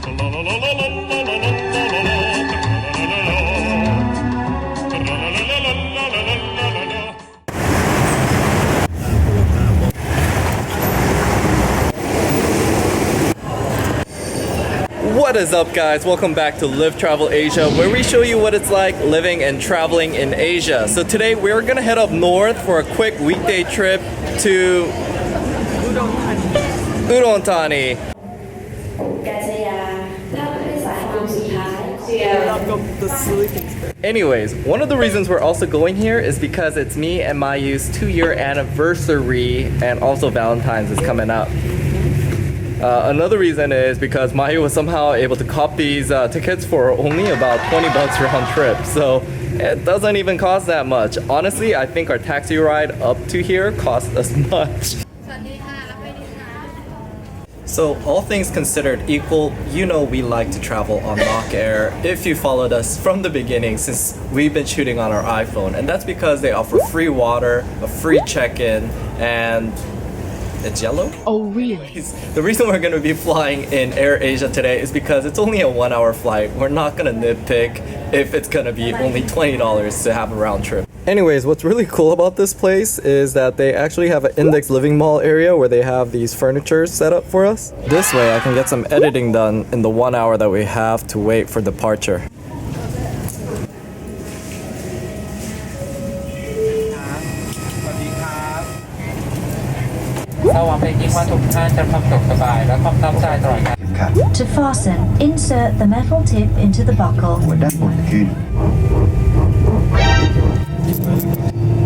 What is up, guys? Welcome back to Live Travel Asia, where we show you what it's like living and traveling in Asia. So today we're gonna head up north for a quick weekday trip to Udonthani. Anyways, one of the reasons we're also going here is because it's me and Mayu's 2-year anniversary, and also Valentine's is coming up. Another reason is because Mayu was somehow able to cop these tickets for only about 20 bucks round trip, so it doesn't even cost that much. Honestly, I think our taxi ride up to here cost as much. So all things considered equal, you know we like to travel on Mock Air if you followed us from the beginning, since we've been shooting on our iPhone, and that's because they offer free water, a free check-in, and it's yellow? Oh, really? The reason we're going to be flying in Air Asia today is because it's only a 1-hour flight. We're not going to nitpick if it's going to be only $20 to have a round trip. Anyways, what's really cool about this place is that they actually have an index living mall area where they have these furniture set up for us. This way I can get some editing done in the 1 hour that we have to wait for departure. To fasten, insert the metal tip into the buckle.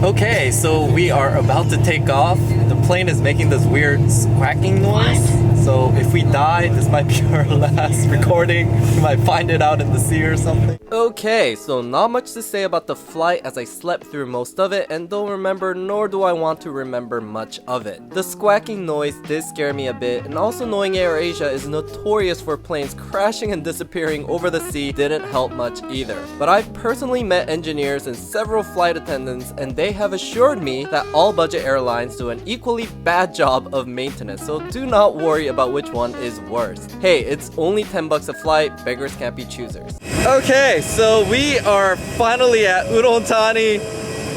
Okay, so we are about to take off. The plane is making this weird squawking noise. So if we die, this might be our last recording. We might find it out in the sea or something. Okay, so not much to say about the flight as I slept through most of it and don't remember, nor do I want to remember much of it. The squawking noise did scare me a bit, and also knowing AirAsia is notorious for planes crashing and disappearing over the sea didn't help much either. But I've personally met engineers and several flight attendants, and they have assured me that all budget airlines do an equally bad job of maintenance, so do not worry about which one is worse. Hey, it's only 10 bucks a flight, beggars can't be choosers. Okay, so we are finally at Udonthani.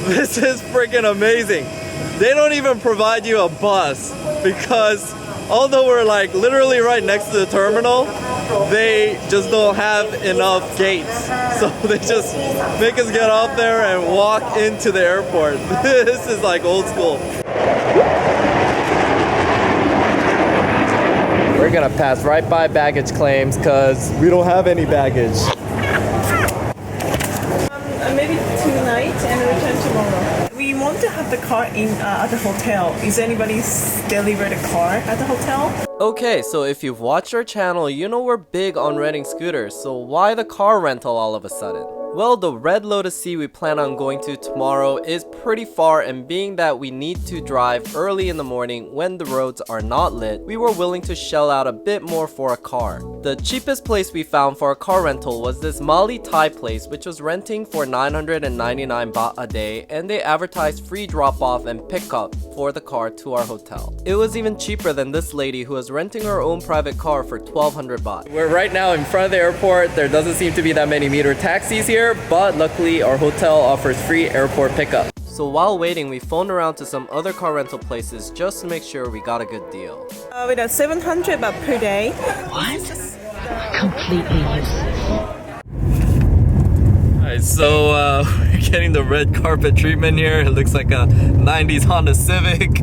This is freaking amazing. They don't even provide you a bus because although we're like literally right next to the terminal, they just don't have enough gates. So they just make us get off there and walk into the airport. This is like old school. We're gonna pass right by baggage claims because we don't have any baggage. Maybe tonight and return tomorrow. We want to have the car in at the hotel. Is anybody delivered a car at the hotel? Okay, so if you've watched our channel, you know we're big on renting scooters, so why the car rental all of a sudden? Well, the Red Lotus Sea we plan on going to tomorrow is pretty far, and being that we need to drive early in the morning when the roads are not lit, we were willing to shell out a bit more for a car. The cheapest place we found for a car rental was this Mali Thai place, which was renting for 999 baht a day, and they advertised free drop-off and pickup for the car to our hotel. It was even cheaper than this lady who was renting her own private car for 1200 baht. We're right now in front of the airport. There doesn't seem to be that many meter taxis here, but luckily our hotel offers free airport pickup. So while waiting, we phoned around to some other car rental places just to make sure we got a good deal. With a 700 baht per day. What? Completely useless. Alright, so we're getting the red carpet treatment here. It looks like a 90s Honda Civic.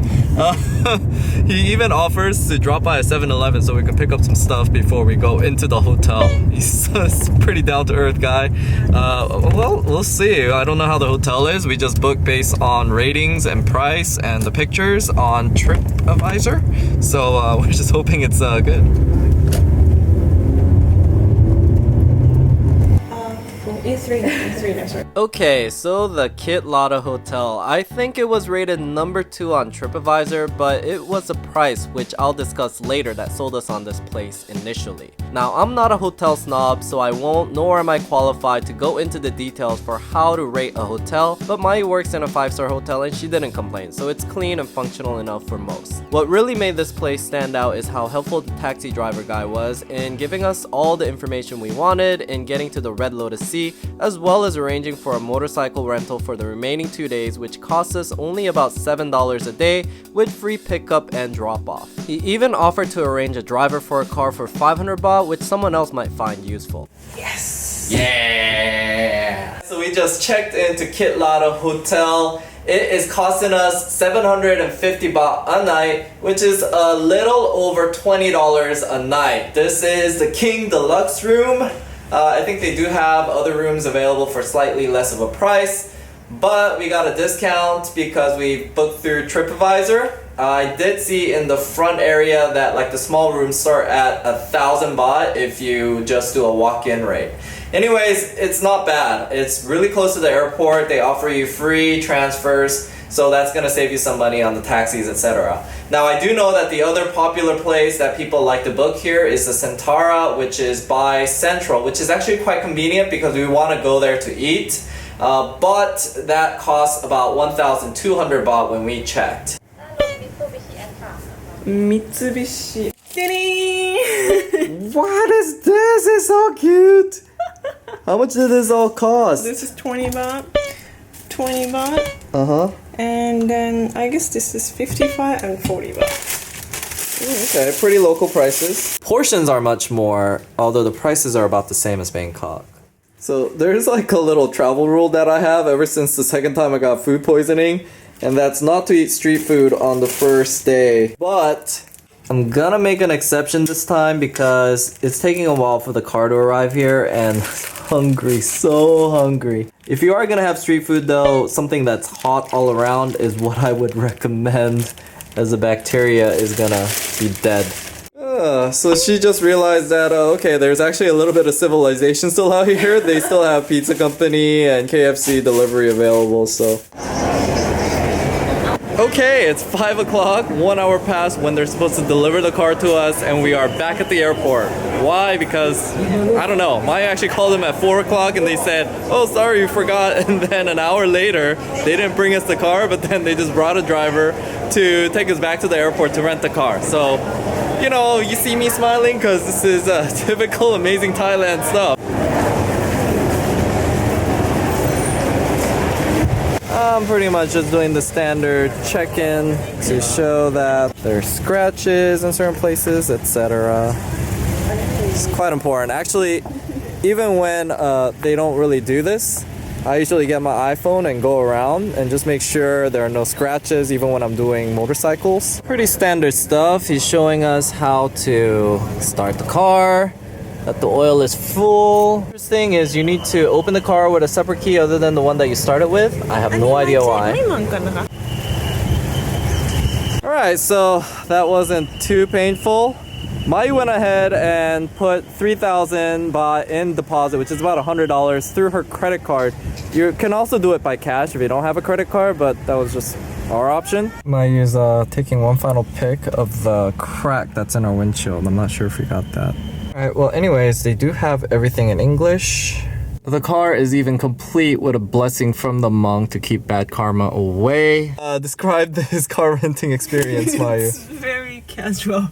He even offers to drop by a 7-Eleven so we can pick up some stuff before we go into the hotel. He's a pretty down-to-earth guy. Well, we'll see. I don't know how the hotel is. We just booked based on ratings and price and the pictures on TripAdvisor. So we're just hoping it's good. It's really nice, right? Okay, so the Kitlada Hotel. I think it was rated number 2 on TripAdvisor, but it was a price which I'll discuss later that sold us on this place initially. Now, I'm not a hotel snob, so I won't, nor am I qualified to go into the details for how to rate a hotel, but Mai works in a 5-star hotel and she didn't complain, so it's clean and functional enough for most. What really made this place stand out is how helpful the taxi driver guy was in giving us all the information we wanted in getting to the Red Lotus Sea, as well as arranging for a motorcycle rental for the remaining 2 days, which cost us only about $7 a day with free pickup and drop off. He even offered to arrange a driver for a car for 500 baht, which someone else might find useful. Yes! Yeah! So we just checked into Kitlada Hotel. It is costing us 750 baht a night, which is a little over $20 a night. This is the King Deluxe room. I think they do have other rooms available for slightly less of a price, but we got a discount because we booked through TripAdvisor. I did see in the front area that like the small rooms start at 1,000 baht if you just do a walk-in rate. Anyways, it's not bad. It's really close to the airport. They offer you free transfers, so that's gonna save you some money on the taxis, etc. Now, I do know that the other popular place that people like to book here is the Centara, which is by Central, which is actually quite convenient because we want to go there to eat. But that costs about 1,200 baht when we checked. Mitsubishi. What is this? It's so cute! How much did this all cost? This is 20 baht. 20 baht. Uh-huh. And then I guess this is 55 and 40 baht. Okay, pretty local prices. Portions are much more, although the prices are about the same as Bangkok. So there's like a little travel rule that I have ever since the second time I got food poisoning, and that's not to eat street food on the first day. But I'm gonna make an exception this time because it's taking a while for the car to arrive here and hungry, so hungry. If you are gonna have street food though, something that's hot all around is what I would recommend, as the bacteria is gonna be dead. So she just realized that, okay, there's actually a little bit of civilization still out here. They still have pizza company and KFC delivery available, so. Okay, it's 5 o'clock, 1 hour past when they're supposed to deliver the car to us, and we are back at the airport. Why? Because, I don't know, Maya actually called them at 4 o'clock and they said, oh, sorry, you forgot, and then an hour later, they didn't bring us the car, but then they just brought a driver to take us back to the airport to rent the car. So, you know, you see me smiling because this is typical amazing Thailand stuff. I'm pretty much just doing the standard check-in to show that there's scratches in certain places, etc. It's quite important. Actually, even when they don't really do this, I usually get my iPhone and go around and just make sure there are no scratches even when I'm doing motorcycles. Pretty standard stuff. He's showing us how to start the car, that the oil is full. First thing is you need to open the car with a separate key other than the one that you started with. I have no idea why. Alright, so that wasn't too painful. Mai went ahead and put 3,000 baht in deposit, which is about $100 through her credit card. You can also do it by cash if you don't have a credit card, but that was just our option. Mai is taking one final pic of the crack that's in our windshield. I'm not sure if we got that. Alright, well anyways, they do have everything in English. The car is even complete with a blessing from the Muang to keep bad karma away. Describe this car renting experience, Mayu. It's very casual.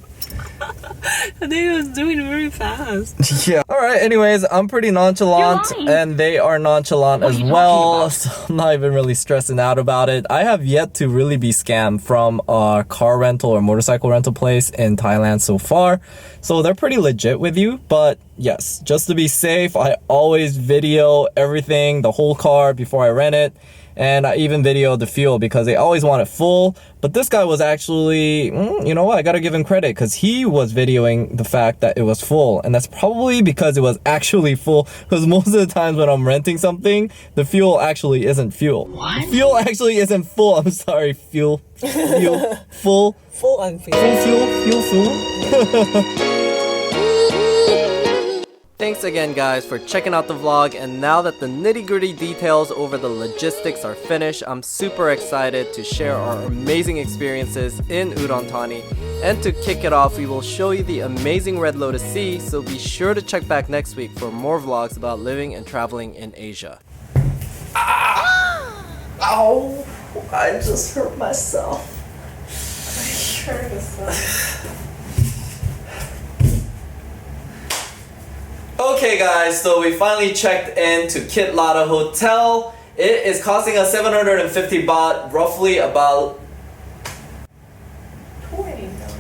I think it was doing very fast. Yeah. Alright, anyways, I'm pretty nonchalant and they are nonchalant as well, so I'm not even really stressing out about it. I have yet to really be scammed from a car rental or motorcycle rental place in Thailand so far. So they're pretty legit with you, but yes, just to be safe, I always video everything, the whole car before I rent it. And I even videoed the fuel because they always want it full. But this guy was actually, you know what, I gotta give him credit because he was videoing the fact that it was full. And that's probably because it was actually full. Because most of the times when I'm renting something, the fuel actually isn't fuel. What? The fuel actually isn't full. I'm sorry, fuel. Full. Full and fuel. Full fuel. Thanks again guys for checking out the vlog, and now that the nitty-gritty details over the logistics are finished, I'm super excited to share our amazing experiences in Udonthani. And to kick it off, we will show you the amazing Red Lotus Sea, so be sure to check back next week for more vlogs about living and traveling in Asia. Ow! I just hurt myself. I hurt myself. Okay guys, so we finally checked in to Kitlada Hotel. It is costing us 750 baht, roughly about